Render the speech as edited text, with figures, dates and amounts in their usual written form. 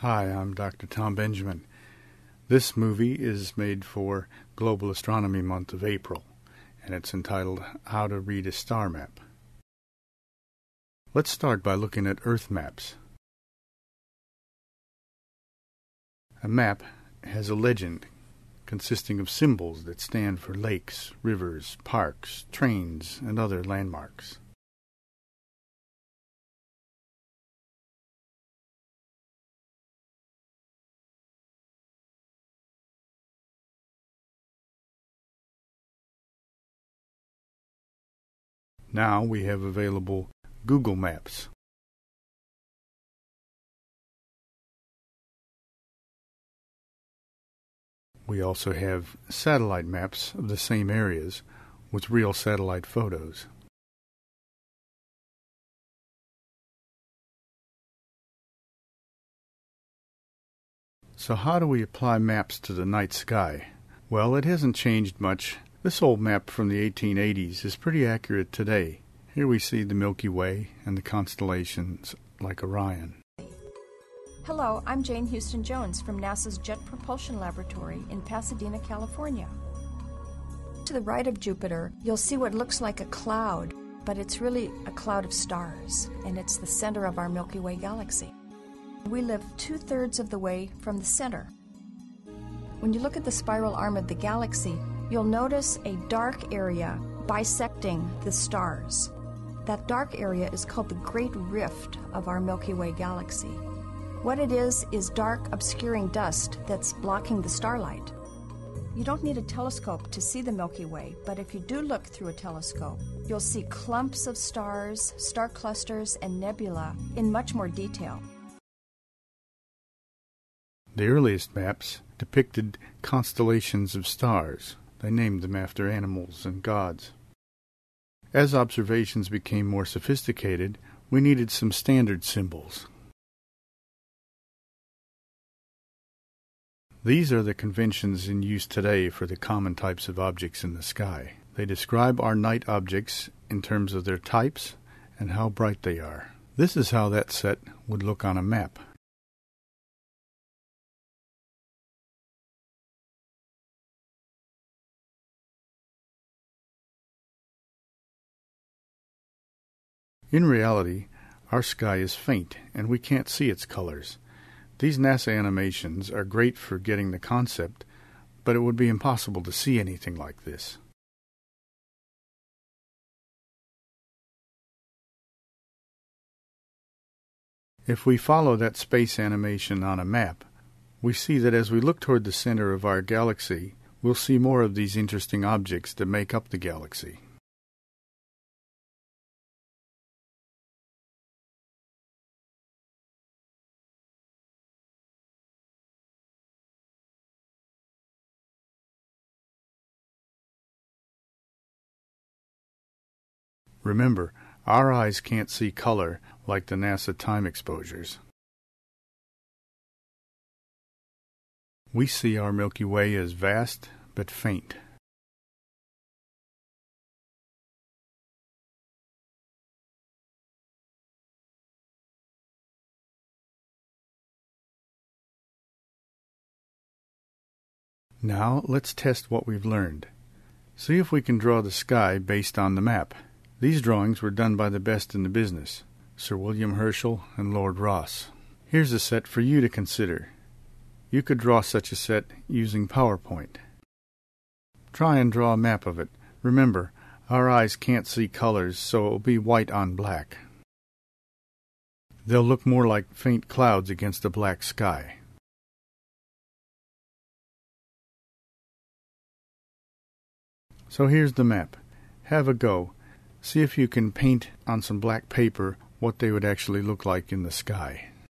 Hi, I'm Dr. Tom Benjamin. This movie is made for Global Astronomy Month of April, and it's entitled How to Read a Star Map. Let's start by looking at Earth maps. A map has a legend consisting of symbols that stand for lakes, rivers, parks, trains, and other landmarks. Now we have available Google Maps. We also have satellite maps of the same areas with real satellite photos. So how do we apply maps to the night sky? Well, it hasn't changed much. This old map from the 1880s is pretty accurate today. Here we see the Milky Way and the constellations like Orion. Hello, I'm Jane Houston Jones from NASA's Jet Propulsion Laboratory in Pasadena, California. To the right of Jupiter, you'll see what looks like a cloud, but it's really a cloud of stars, and it's the center of our Milky Way galaxy. We live 2/3 of the way from the center. When you look at the spiral arm of the galaxy, you'll notice a dark area bisecting the stars. That dark area is called the Great Rift of our Milky Way galaxy. What it is dark, obscuring dust that's blocking the starlight. You don't need a telescope to see the Milky Way, but if you do look through a telescope, you'll see clumps of stars, star clusters, and nebula in much more detail. The earliest maps depicted constellations of stars. They named them after animals and gods. As observations became more sophisticated, we needed some standard symbols. These are the conventions in use today for the common types of objects in the sky. They describe our night objects in terms of their types and how bright they are. This is how that set would look on a map. In reality, our sky is faint and we can't see its colors. These NASA animations are great for getting the concept, but it would be impossible to see anything like this. If we follow that space animation on a map, we see that as we look toward the center of our galaxy, we'll see more of these interesting objects that make up the galaxy. Remember, our eyes can't see color like the NASA time exposures. We see our Milky Way as vast but faint. Now let's test what we've learned. See if we can draw the sky based on the map. These drawings were done by the best in the business, Sir William Herschel and Lord Rosse. Here's a set for you to consider. You could draw such a set using PowerPoint. Try and draw a map of it. Remember, our eyes can't see colors, so it will be white on black. They'll look more like faint clouds against a black sky. So here's the map. Have a go. See if you can paint on some black paper what they would actually look like in the sky.